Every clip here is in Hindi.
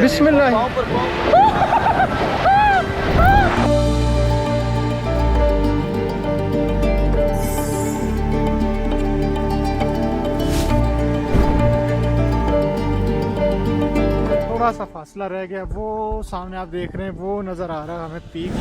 बिस्मिल्लाह। थोड़ा सा फासला रह गया, वो सामने आप देख रहे हैं, वो नज़र आ रहा है हमें पीक।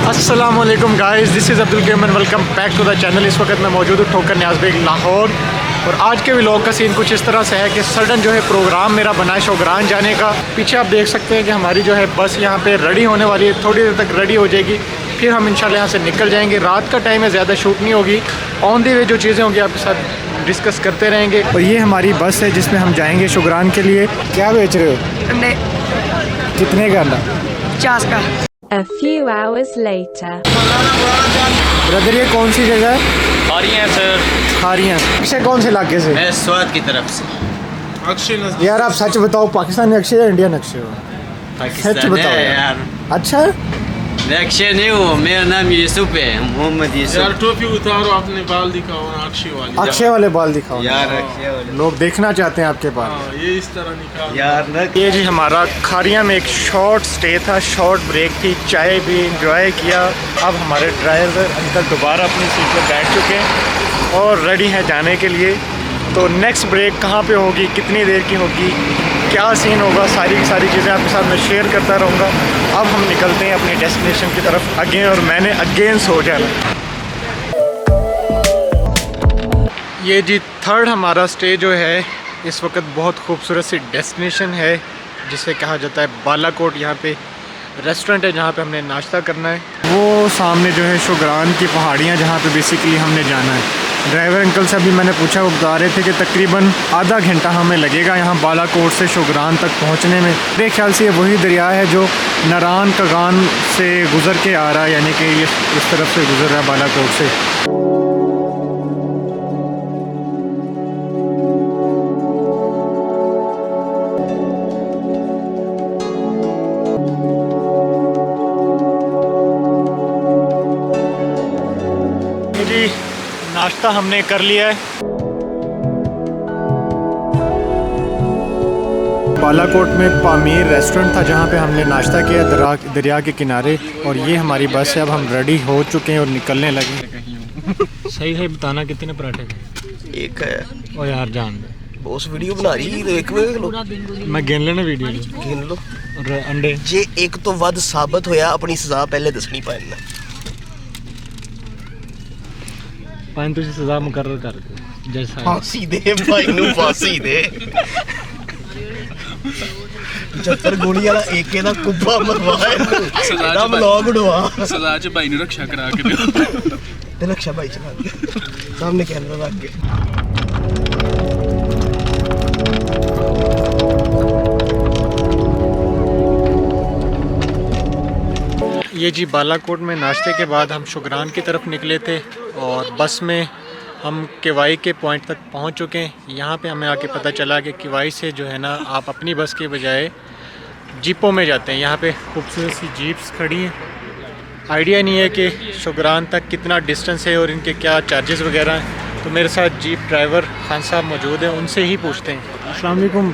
अस्सलाम वालेकुम guys, this is Abdul Karim and welcome back to the channel. इस वक्त मैं मौजूद हूँ ठोकर न्याज़ बेग लाहौर, और आज के व्लॉग का सीन कुछ इस तरह से है कि सडन जो है प्रोग्राम मेरा बना है शोग्रान जाने का। पीछे आप देख सकते हैं कि हमारी जो है बस यहाँ पे रेडी होने वाली है, थोड़ी देर तक रेडी हो जाएगी, फिर हम इंशाल्लाह यहाँ से निकल जाएंगे। रात का टाइम है, ज़्यादा शूट नहीं होगी, ऑन द वे जो चीज़ें होंगी आपके साथ डिस्कस करते रहेंगे। और ये हमारी बस है जिसमें हम जाएँगे शोग्रान के लिए। क्या बेच रहे हो? अंडे। कितने का अंडा? 50 का। A few hours later. Brother, ये कौन सी जगह है? खारियाँ सर। खारियाँ। अक्षय कौन से इलाके से? मैं स्वाद की तरफ से। अक्षय यार, आप सच बताओ, पाकिस्तानी अक्षय या इंडियन अक्षय हो? सच बताओ यार। अच्छा, मैं अक्षय नहीं हूँ, मेरा नाम यूसुफ है, मोहम्मद यूसुफ। यार टोपी उतारो, अपने बाल दिखाओ ना, अक्षय वाले। अक्षय वाले बाल दिखाओ यार अक्षय वाले। लोग देखना चाहते हैं आपके बाल। हाँ, ये इस तरह निकाल यार न ये जी हमारा खारिया में एक शॉर्ट स्टे था, शॉर्ट ब्रेक थी, चाय भी इंजॉय किया। अब हमारे ड्राइवर अंकल दोबारा अपनी सीट पर बैठ चुके हैं और रेडी हैं जाने के लिए। तो नेक्स्ट ब्रेक कहाँ पे होगी, कितनी देर की होगी, क्या सीन होगा, सारी की सारी चीज़ें आपके साथ मैं शेयर करता रहूँगा। अब हम निकलते हैं अपनी डेस्टिनेशन की तरफ अगेन, और मैंने अगेन सो जाना। ये जी थर्ड हमारा स्टे जो है इस वक्त बहुत खूबसूरत सी डेस्टिनेशन है जिसे कहा जाता है बालाकोट। यहाँ पे रेस्टोरेंट है जहाँ पे हमने नाश्ता करना है। वो सामने जो है शोग्रान की पहाड़ियाँ जहाँ पे बेसिकली हमने जाना है। ड्राइवर अंकल से अभी मैंने पूछा, वो बता रहे थे कि तकरीबन आधा घंटा हमें लगेगा यहाँ बालाकोट से शोग्रान तक पहुँचने में। मेरे ख्याल से ये वही दरिया है जो नारान कगान से गुज़र के आ रहा है, यानी कि ये इस तरफ से गुज़र रहा है बालाकोट से। नाश्ता हमने कर लिया है। बालाकोट में पामीर रेस्टोरेंट था जहाँ पे हमने नाश्ता किया दरिया के किनारे, और ये हमारी बस है। अब हम रेडी हो चुके हैं और निकलने लगे। सही है, बताना कितने पराठे थे? एक है। ओ यार जान दे, उस वीडियो बना रही तो एक लो, मैं गिन लेना वीडियो गिन लो। और अंडे जे एक तो वध साबित होया, अपनी सजा पहले दसनी पैना। पाइन तुझे सजा मुकर्रर कर दे जैसा फांसी दे भाई नू, फांसी दे। 75 गोली वाला एके दा कुब्बा मरवाए ना, ब्लॉग उड़वा सजा च भाई ने रक्षा करा के दियो। ते रक्षा भाई चला के सामने कैमरा लग गया। ये जी बालाकोट में नाश्ते के बाद हम शोग्रान की तरफ निकले थे, और बस में हम किवाई के पॉइंट तक पहुंच चुके हैं। यहाँ पे हमें आके पता चला कि किवाई से जो है ना, आप अपनी बस के बजाय जीपों में जाते हैं। यहाँ पे खूबसूरत सी जीप्स खड़ी हैं। आइडिया नहीं है कि शोग्रान तक कितना डिस्टेंस है और इनके क्या चार्जेस वगैरह हैं, तो मेरे साथ जीप ड्राइवर खान साहब मौजूद हैं, उनसे ही पूछते हैं। अस्सलाम वालेकुम,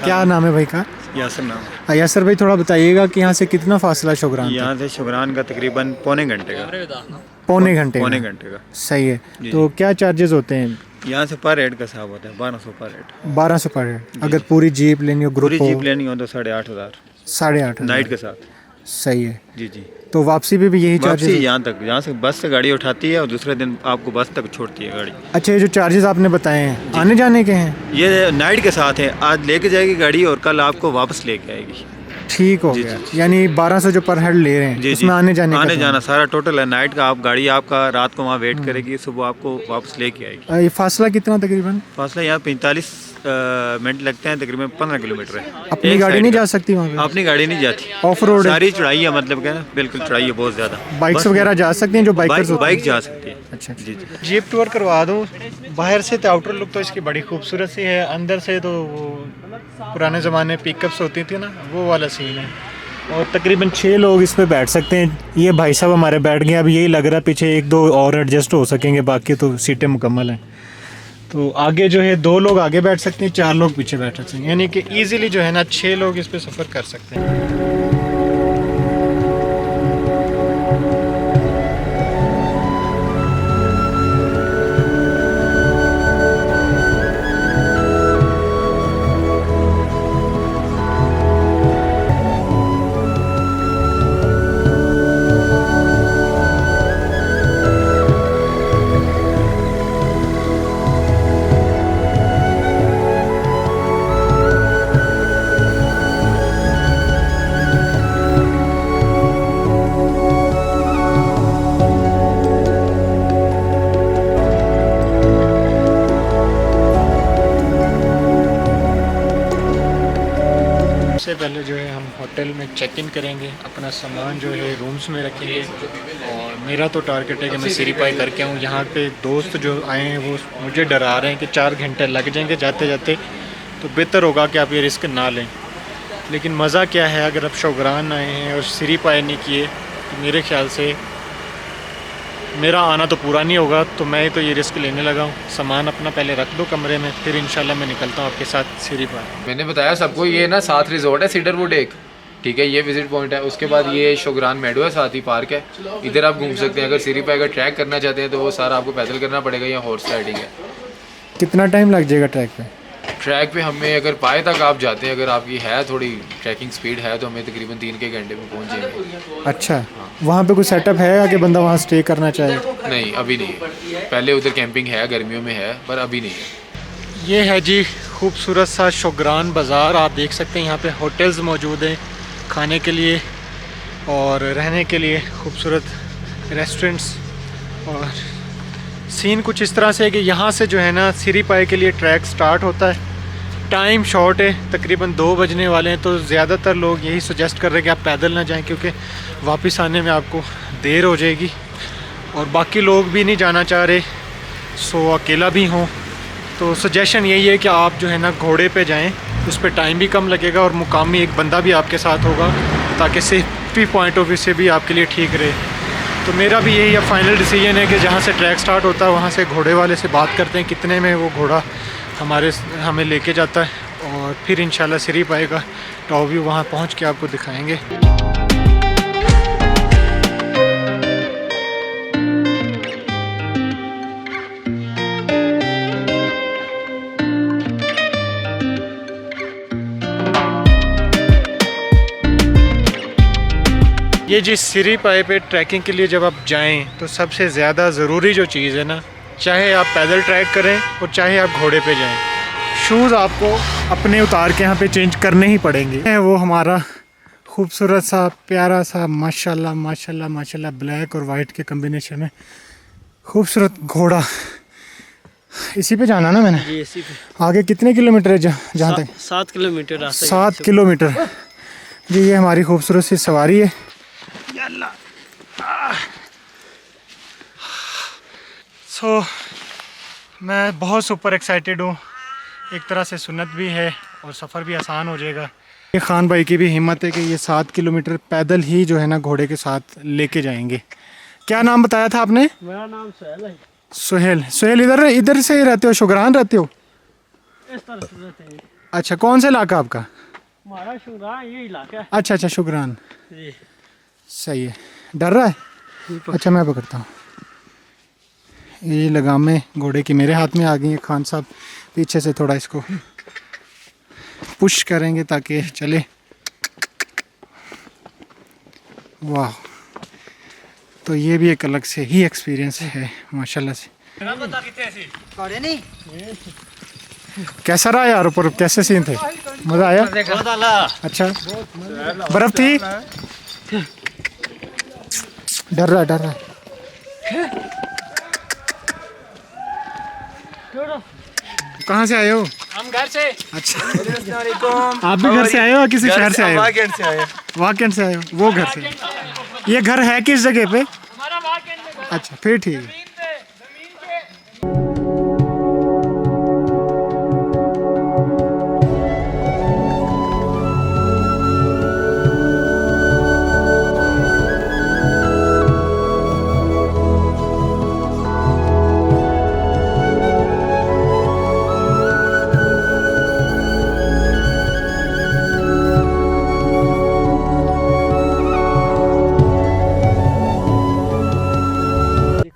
क्या नाम है भाई का? यासर नाम। यासर भाई, थोड़ा बताइएगा कि यहाँ से कितना फासला शोग्रान? यहाँ से शोग्रान का तकरीबन पौने घंटे का। पौने घंटे का। सही है। तो क्या चार्जेस होते हैं? यहाँ से पर हेड का हिसाब होता है 1200 पर हेड। 1200 पर हेड। अगर पूरी जीप लेनी हो, ग्रुप पूरी जीप लेनी हो तो 8,500। 8,500 नाइट के साथ। सही है जी जी। तो वापसी भी यही चार्जेस? यहाँ तक, यहाँ से बस से गाड़ी उठाती है और दूसरे दिन आपको बस तक छोड़ती है गाड़ी। अच्छा, ये जो चार्जेस आपने बताए हैं आने जाने के हैं? ये नाइट के साथ है। आज लेके जाएगी गाड़ी और कल आपको वापस लेके आएगी। ठीक हो जी, गया। जी। यानी 1200 जो पर हेड ले रहे हैं जी उसमें आने जाने आने का जाना सारा टोटल है। नाइट का आप गाड़ी आपका रात को वहाँ वेट करेगी, सुबह आपको वापस लेके आएगी। ये फासला कितना तकरीबन? फासला यहाँ 45 मिनट लगते हैं, तकरीबन 15 किलोमीटर है। अपनी एक गाड़ी साइड नहीं का। जा सकती वहाँ पे? अपनी गाड़ी नहीं जाती, ऑफ रोड है? सारी चढ़ाई है, मतलब क्या बिल्कुल चढ़ाई है बहुत ज़्यादा। बाइक्स वगैरह जा सकती हैं जो बाइकर्स होते हैं? बाइक जा सकती है। अच्छा जी जी। जीप टूर करवा दूँ। बाहर से तो आउटर लुक तो इसकी बड़ी खूबसूरत सी है, अंदर से तो वो पुराने ज़माने पिकअप्स होती थी ना, वो वाला सीन है। और तकरीबन 6 लोग इस पे बैठ सकते हैं। ये भाई साहब हमारे बैठ गए, अब यही लग रहा है पीछे 1-2 और एडजस्ट हो सकेंगे, बाकी तो सीटें मुकम्मल हैं। तो आगे जो है 2 लोग आगे बैठ सकते हैं, 4 लोग पीछे बैठ सकते हैं, यानी कि ईज़िली जो है ना 6 लोग इस पे सफ़र कर सकते हैं। सबसे पहले जो है हम होटल में चेक इन करेंगे, अपना सामान जो है रूम्स में रखेंगे। और मेरा तो टारगेट है कि मैं सिरीपाई करके आऊँ। यहाँ पे दोस्त जो आए हैं वो मुझे डरा रहे हैं कि 4 घंटे लग जाएंगे जाते जाते, तो बेहतर होगा कि आप ये रिस्क ना लें। लेकिन मज़ा क्या है, अगर आप शौगरान आए हैं और सिरीपाई नहीं किए तो मेरे ख्याल से मेरा आना तो पूरा नहीं होगा। तो मैं तो ये रिस्क लेने लगा हूँ। सामान अपना पहले रख दो कमरे में, फिर इंशाल्लाह मैं निकलता हूँ आपके साथ सिरीपाई। मैंने बताया सबको, ये ना साथ रिजॉर्ट है सीडरवुड एक, ठीक है, ये विजिट पॉइंट है। उसके बाद ये शोगरान मेडो है, साथ ही पार्क है, इधर आप घूम सकते हैं। अगर सिरीपाई का ट्रैक करना चाहते हैं तो वो सारा आपको पैदल करना पड़ेगा या हॉर्स राइडिंग है। कितना टाइम लग जाएगा ट्रैक पे? ट्रैक पे हमें अगर पाए तक आप जाते हैं, अगर आपकी है थोड़ी ट्रैकिंग स्पीड है, तो हमें तकरीबन 3 के घंटे में पहुंच जाएंगे। अच्छा, वहाँ पे कोई सेटअप है कि बंदा वहाँ स्टे करना चाहे? नहीं अभी नहीं है, पहले उधर कैंपिंग है, गर्मियों में है, पर अभी नहीं है। ये है जी खूबसूरत सा शोगरान बाज़ार। आप देख सकते हैं यहाँ पे होटल्स मौजूद हैं खाने के लिए और रहने के लिए, खूबसूरत रेस्टोरेंट्स। और सीन कुछ इस तरह से है कि यहाँ से जो है ना सिरीपाई के लिए ट्रैक स्टार्ट होता है। टाइम शॉर्ट है, तकरीबन 2 बजने वाले हैं, तो ज़्यादातर लोग यही सजेस्ट कर रहे हैं कि आप पैदल ना जाएं, क्योंकि वापस आने में आपको देर हो जाएगी। और बाकी लोग भी नहीं जाना चाह रहे, सो अकेला भी हों, तो सजेशन यही है कि आप जो है ना घोड़े पे जाएं, उस पर टाइम भी कम लगेगा और मुकामी एक बंदा भी आपके साथ होगा, ताकि सेफ्टी पॉइंट ऑफ व्यू से भी आपके लिए ठीक रहे। तो मेरा भी यही अब फाइनल डिसीजन है कि जहाँ से ट्रैक स्टार्ट होता है वहाँ से घोड़े वाले से बात करते हैं कितने में वो घोड़ा हमें लेके जाता है, और फिर इंशाल्लाह सिरीपाई का टॉप व्यू वहाँ पहुँच के आपको दिखाएंगे। ये जी सिरीपाई पे ट्रैकिंग के लिए जब आप जाएं तो सबसे ज़्यादा ज़रूरी जो चीज़ है ना, चाहे आप पैदल ट्रैक करें और चाहे आप घोड़े पे जाएं, शूज़ आपको अपने उतार के यहाँ पे चेंज करने ही पड़ेंगे। वो हमारा खूबसूरत सा प्यारा सा माशाल्लाह माशाल्लाह माशाल्लाह ब्लैक और वाइट के कम्बिनेशन में खूबसूरत घोड़ा। इसी पे जाना ना मैंने? जी इसी पे। आगे कितने किलोमीटर है जहाँ तक? 7 किलोमीटर रास्ता। 7 किलोमीटर जी। ये हमारी खूबसूरत सी सवारी है। सो मैं बहुत सुपर एक्साइटेड हूँ। एक तरह से सुन्नत भी है और सफ़र भी आसान हो जाएगा। ये खान भाई की भी हिम्मत है कि ये 7 किलोमीटर पैदल ही जो है ना घोड़े के साथ लेके जाएंगे। क्या नाम बताया था आपने? मेरा नाम सुहेल है। सुहेल इधर से रहते हो? शुगरान रहते हो? इस तरह से रहते हैं। अच्छा, कौन सा इलाका आपका? हमारा शुगरान ये इलाका है। अच्छा शुगरान, जी सही है। डर रहा है? अच्छा मैं पकड़ता हूँ। ये लगामें घोड़े की मेरे हाथ में आ गई है। खान साहब पीछे से थोड़ा इसको पुश करेंगे ताकि चले। वाह, तो ये भी एक अलग से ही एक्सपीरियंस है माशाल्लाह से। कैसा रहा यार ऊपर, कैसे सीन थे? मज़ा आया? अच्छा, बर्फ़ थी? डर रहा कहाँ से आए हो? हम घर से। अच्छा, आप भी घर से आए हो या किसी शहर से आए हो? वाकेंड से आए हो, वो घर से। ये घर है किस जगह पे? अच्छा, फिर ठीक है।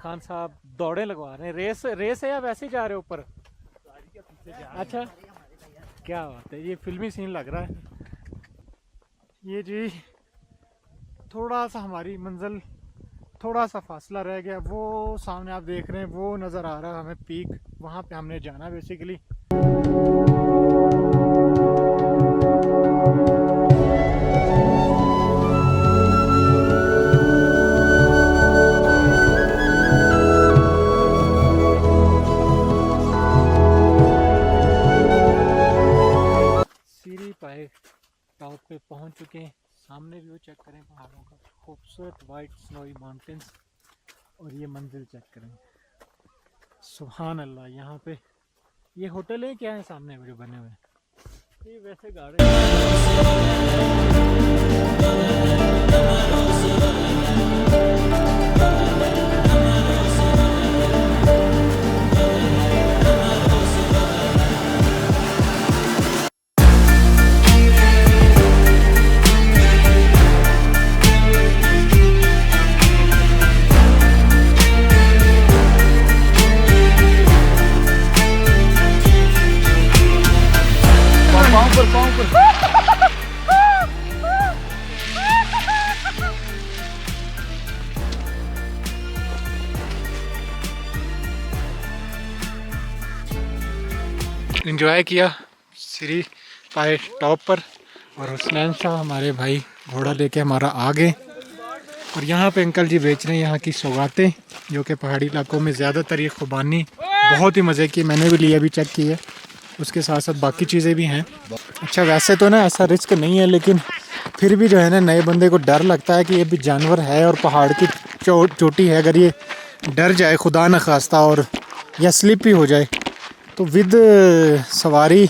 खान साहब दौड़े लगवा रहे हैं, रेस है या वैसे ही जा रहे हो ऊपर? अच्छा, क्या बात है, ये फिल्मी सीन लग रहा है। ये जी थोड़ा सा हमारी मंजिल, थोड़ा सा फासला रह गया, वो सामने आप देख रहे हैं, वो नज़र आ रहा है हमें पीक, वहाँ पे हमने जाना बेसिकली। टॉप पे पहुंच चुके हैं, सामने व्यू चेक करें पहाड़ों का, खूबसूरत वाइट स्नोई माउंटेन्स, और ये मंजिल चेक करें, सुभान अल्लाह। यहाँ पे ये होटल है क्या है सामने जो बने हुए हैं? ये वैसे गार्डन एंजॉय किया श्री पाए टॉप पर, और हुसनैन शाह हमारे भाई घोड़ा लेके हमारा आ गए। और यहाँ पे अंकल जी बेच रहे हैं यहाँ की सौगातें, जो कि पहाड़ी इलाकों में ज़्यादातर ये खुबानी बहुत ही मज़े की, मैंने भी लिया, भी चेक की है, उसके साथ साथ बाकी चीज़ें भी हैं। अच्छा, वैसे तो ना ऐसा रिस्क नहीं है, लेकिन फिर भी जो है ना नए बंदे को डर लगता है कि ये भी जानवर है और पहाड़ की चोटी है, अगर ये डर जाए खुदा न खास्ता और या स्लिप ही हो जाए तो विद सवारी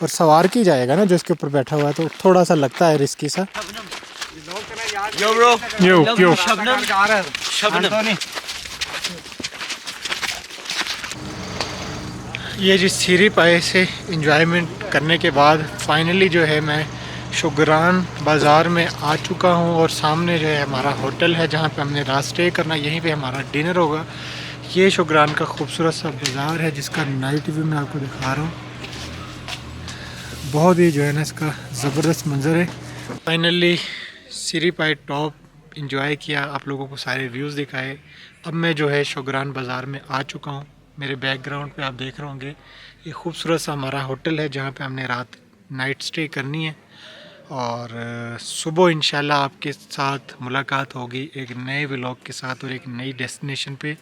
और सवार की जाएगा ना जो इसके ऊपर बैठा हुआ है, तो थोड़ा सा लगता है रिस्की सा। यो ये जिस सीरी पाए से इंजॉयमेंट करने के बाद फाइनली जो है मैं शुगरान बाज़ार में आ चुका हूँ, और सामने जो है हमारा होटल है जहाँ पे हमने रात स्टे करना, यहीं पे हमारा डिनर होगा। ये शुगरान का खूबसूरत सा बाज़ार है जिसका नाइट व्यू मैं आपको दिखा रहा हूँ, बहुत ही जो है ना इसका ज़बरदस्त मंज़र है। फाइनली सीरी पाए टॉप इंजॉय किया, आप लोगों को सारे व्यूज़ दिखाए। अब मैं जो है शुगरान बाज़ार में आ चुका हूँ। मेरे बैकग्राउंड पे आप देख रहे होंगे ये खूबसूरत सा हमारा होटल है जहाँ पे हमने रात नाइट स्टे करनी है, और सुबह इंशाल्लाह आपके साथ मुलाकात होगी एक नए व्लॉग के साथ और एक नई डेस्टिनेशन पे।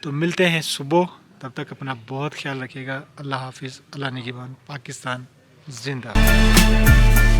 तो मिलते हैं सुबह, तब तक अपना बहुत ख्याल रखिएगा। अल्लाह हाफिज़, अल्लाह निगहबान, पाकिस्तान जिंदाबाद।